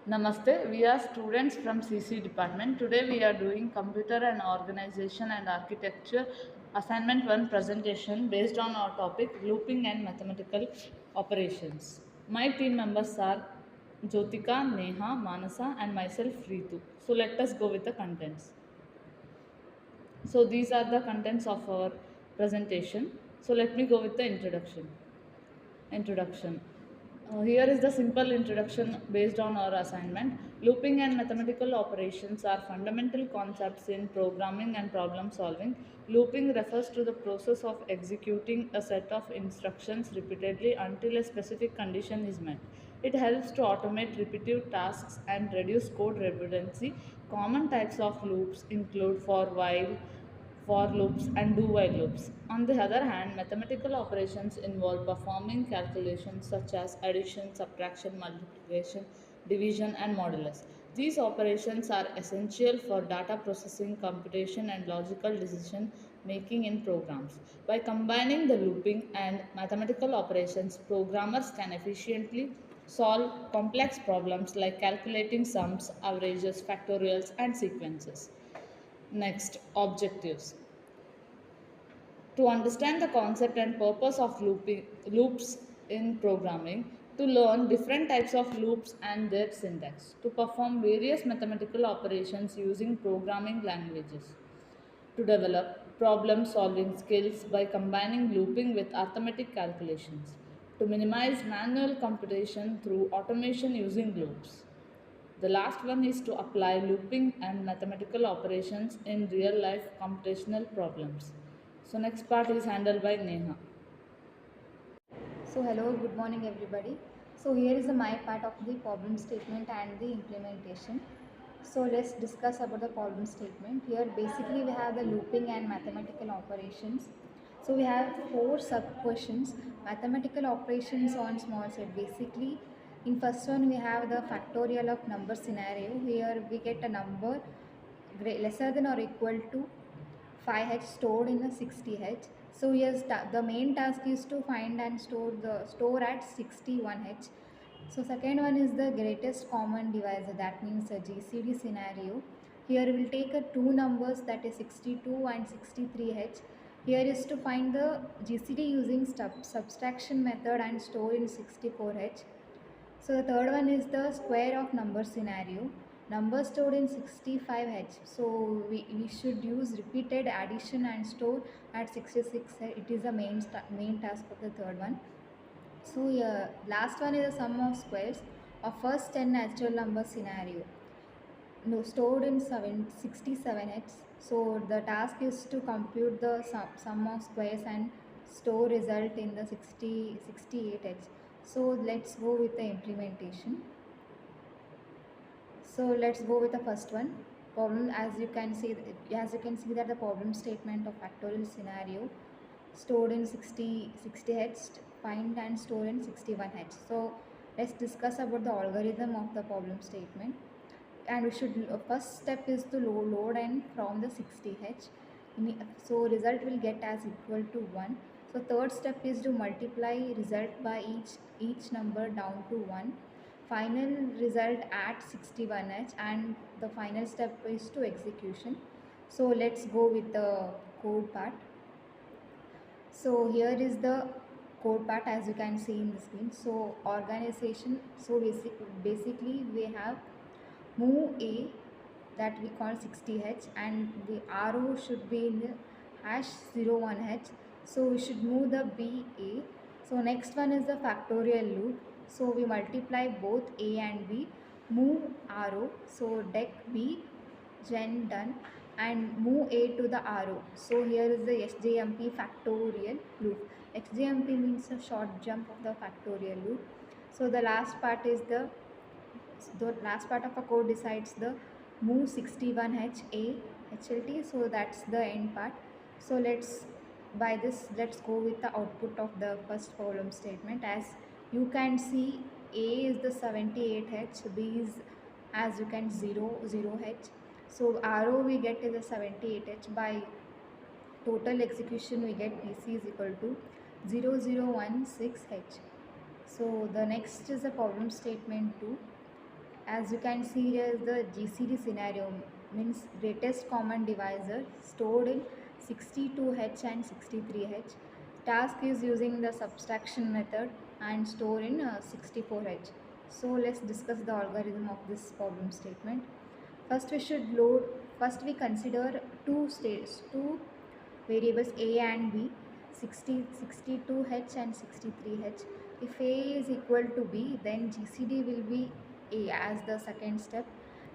Namaste, we are students from CC department. Today we are doing computer and organization and architecture assignment 1 presentation based on our topic looping and mathematical operations. My team members are Jyotika, Neha, Manasa and myself Ritu. So let us go with the contents. So these are the contents of our presentation. So let me go with the introduction. Introduction. Here is the simple introduction based on our assignment. Looping and mathematical operations are fundamental concepts in programming and problem solving. Looping refers to the process of executing a set of instructions repeatedly until a specific condition is met. It helps to automate repetitive tasks and reduce code redundancy. Common types of loops include for loops, and do while loops. On the other hand, mathematical operations involve performing calculations such as addition, subtraction, multiplication, division, and modulus. These operations are essential for data processing, computation, and logical decision making in programs. By combining the looping and mathematical operations, programmers can efficiently solve complex problems like calculating sums, averages, factorials, and sequences. Next, objectives. To understand the concept and purpose of loops in programming, to learn different types of loops and their syntax, to perform various mathematical operations using programming languages, to develop problem solving skills by combining looping with arithmetic calculations, to minimize manual computation through automation using loops. The last one is to apply looping and mathematical operations in real life computational problems. So next part is handled by Neha. So hello, good morning everybody. So here is my part of the problem statement and the implementation. So let's discuss about the problem statement. Here basically we have the looping and mathematical operations. So we have four sub questions. Mathematical operations on small set. Basically in first one we have the factorial of number scenario. Here we get a number lesser than or equal to 5h stored in a 60h. So yes, the main task is to find and store at 61h. So second one is the greatest common divisor, that means a GCD scenario. Here we will take two numbers, that is 62 and 63h. Here is to find the GCD using subtraction method and store in 64h. So the third one is the square of number scenario. Number stored in 65h. So we should use repeated addition and store at 66h. It is the main task of the third one. So last one is the sum of squares of first 10 natural number scenario. No, stored in 67h. So the task is to compute the sum of squares and store result in the 68h. So let's go with the implementation. So let's go with the first one. Problem, as you can see that the problem statement of factorial scenario stored in 60h, find and store in 61h. So let's discuss about the algorithm of the problem statement. And we should first step is to load and from the 60h. So result will get as equal to 1. So third step is to multiply result by each number down to 1. Final result at 61h, and the final step is to execution. So let's go with the code part. So here is the code part, as you can see in the screen. So organization, so basically we have move A, that we call 60h, and the arrow should be in the hash 01h. So we should move the BA. So next one is the factorial loop. So we multiply both A and B, move arrow, so dec B, gen done, and move A to the arrow. So here is the SJMP factorial loop. SJMP means a short jump of the factorial loop. So the last part is the last part of a code decides the move 61h A HLT. So that's the end part. So let's go with the output of the first problem statement. As you can see, A is the 78h, B is, as you can, 0h. So arrow we get is a 78h. By total execution we get BC is equal to 0016h. So the next is the problem statement 2. As you can see here, the GCD scenario means greatest common divisor stored in 62H and 63H. Task is using the subtraction method and store in 64H. So let's discuss the algorithm of this problem statement. First we consider two variables A and B, 62H and 63H. If A is equal to B, then GCD will be A as the second step.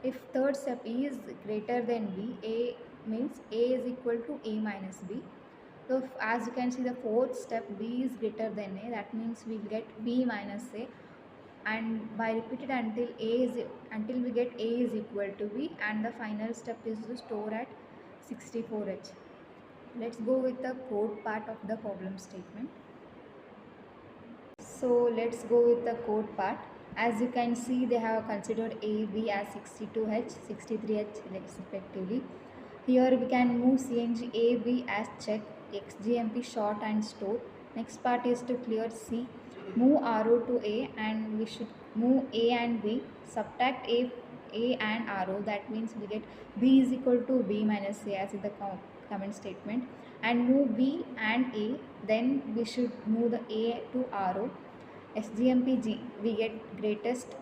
If third step is greater than B, A means A is equal to A minus B. So as you can see, the fourth step, B is greater than A, that means we will get B minus A, and by repeated until we get A is equal to B, and the final step is to store at 64H. Let's go with the code part of the problem statement. So let's go with the code part. As you can see, they have considered A, B as 62H, 63H respectively. Here we can move CNG A, B as check, XGMP short and store. Next part is to clear C, move RO to A, and we should move A and B, subtract A and RO, that means we get B is equal to B minus A as in the comment statement, and move B and A, then we should move the A to RO. SGMP G, we get greatest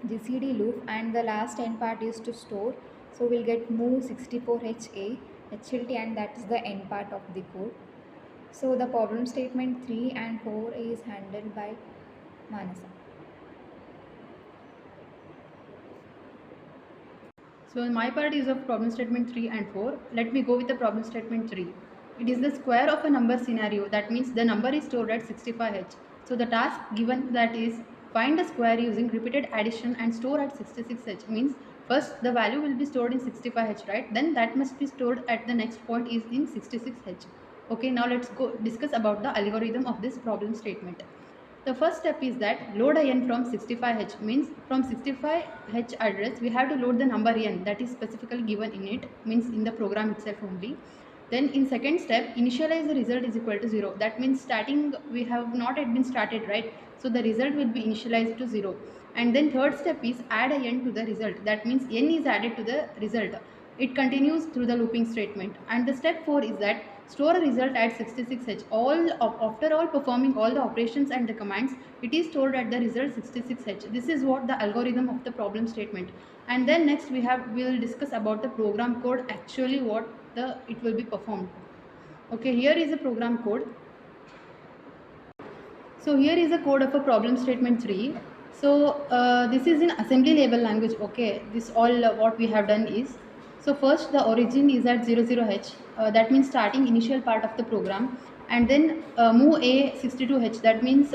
GCD loop, and the last end part is to store, so we'll get move 64HA, HLT, and that is the end part of the code. So the problem statement 3 and 4 is handled by Manasa. So my part is of problem statement 3 and 4. Let me go with the problem statement 3. It is the square of a number scenario, that means the number is stored at 65H. So the task given, that is find a square using repeated addition and store at 66H, means first the value will be stored in 65H, right? Then that must be stored at the next point is in 66H. Okay, now let's go discuss about the algorithm of this problem statement. The first step is that load a n from 65H, means from 65H address we have to load the number n that is specifically given in it, means in the program itself only. Then in second step, initialize the result is equal to 0. That means starting we have not yet been started, right? So the result will be initialized to 0. And then third step is add a n to the result. That means n is added to the result. It continues through the looping statement. And the step 4 is that store a result at 66H. After all performing all the operations and the commands, it is stored at the result 66H. This is what the algorithm of the problem statement. And then next we will discuss about the program code, actually what it will be performed. Okay, here is a program code. So here is a code of a problem statement 3. So this is in assembly level language. Okay, this all what we have done is, so first the origin is at 00H, that means starting initial part of the program, and then move A 62H, that means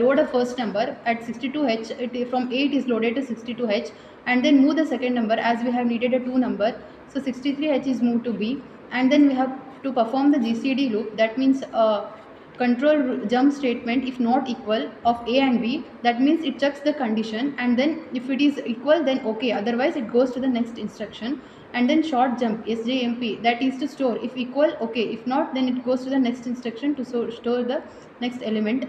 load a first number at 62H, from 8 is loaded to 62H, and then move the second number as we have needed a 2 number, so 63H is moved to B, and then we have to perform the GCD loop, that means control jump statement if not equal of A and B, that means it checks the condition, and then if it is equal then okay, otherwise it goes to the next instruction. And then short jump SJMP, that is to store if equal, okay, if not then it goes to the next instruction to store the next element.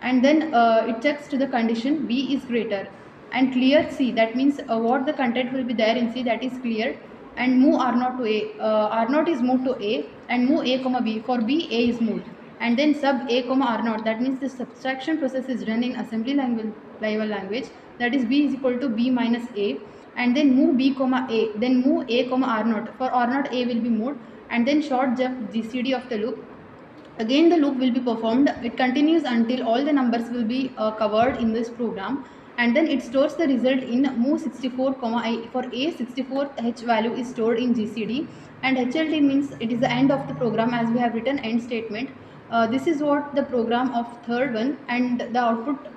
And then it checks to the condition B is greater, and clear C, that means what the content will be there in C, that is cleared, and move R0 to A, R0 is moved to A, and move A comma B, for B A is moved, and then sub A comma R0, that means the subtraction process is run in assembly level language, that is B is equal to B minus A, and then move B comma A, then move A comma R0, for R0 A will be moved, and then short jump GCD of the loop. Again the loop will be performed, it continues until all the numbers will be covered in this program, and then it stores the result in move 64 comma I, for A 64H value is stored in GCD, and HLT means it is the end of the program as we have written end statement. This is what the program of third one, and the output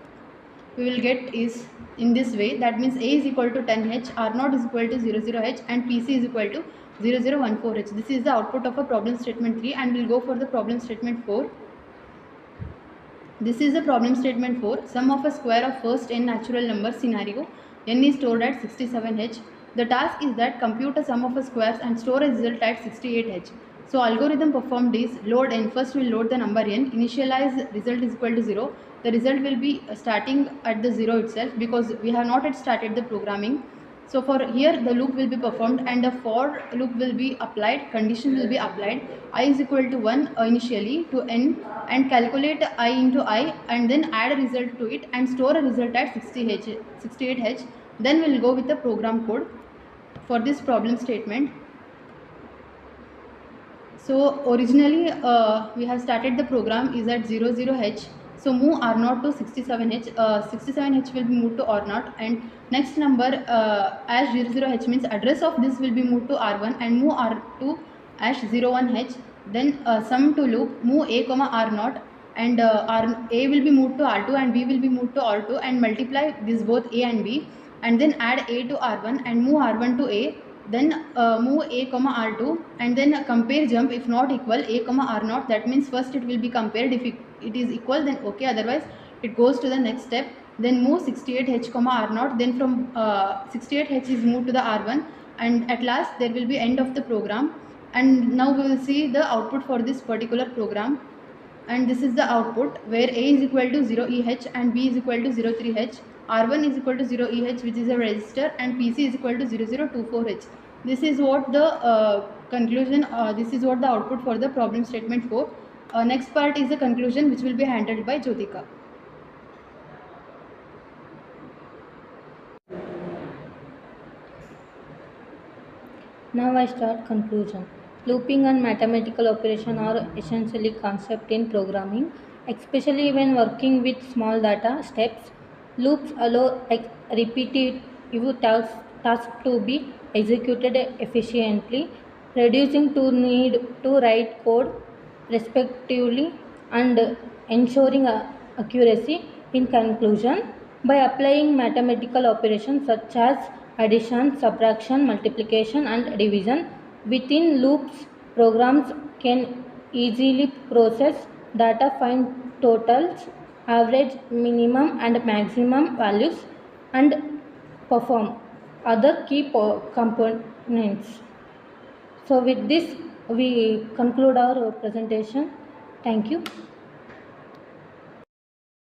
we will get is in this way, that means A is equal to 10H, R0 is equal to 00H, and PC is equal to 0014H. This is the output of a problem statement 3, and we'll go for the problem statement 4. This is the problem statement 4. Sum of a square of first n natural number scenario. N is stored at 67H. The task is that compute a sum of a squares and store a result at 68H. So algorithm performed is load n. First will load the number n, initialize result is equal to 0. The result will be starting at the 0 itself because we have not yet started the programming. So for here the loop will be performed and the for loop will be applied, condition will be applied. I is equal to 1 initially to n, and calculate I into I and then add a result to it and store a result at 68H. Then we'll go with the program code for this problem statement. So originally we have started the program is at 00H. So move R0 to 67H. 67H will be moved to R0, and next number as 00H means address of this will be moved to R1 and move R2 as 01H. Then sum to loop move A comma R0 and A will be moved to R2 and B will be moved to R2 and multiply this both A and B, and then add A to R1 and move R1 to A. Then move A comma R2 and then compare jump if not equal A comma R0. That means first it will be compared. If it is equal then okay, otherwise it goes to the next step. Then move 68H comma R0. Then from 68H is moved to the R1, and at last there will be end of the program. And now we will see the output for this particular program. And this is the output where A is equal to 0EH and B is equal to 03H. R1 is equal to 0EH, which is a register, and PC is equal to 0024H. This is what the conclusion, this is what the output for the problem statement 4. Next part is the conclusion, which will be handled by Jyotika. Now I start conclusion. Looping and mathematical operation are essentially concept in programming, especially when working with small data steps. Loops allow repetitive tasks to be executed efficiently, reducing to need to write code respectively and ensuring accuracy. In conclusion, by applying mathematical operations such as addition, subtraction, multiplication, and division within loops, programs can easily process data, find totals, average, minimum, and maximum values, and perform other key components. So with this, we conclude our presentation. Thank you.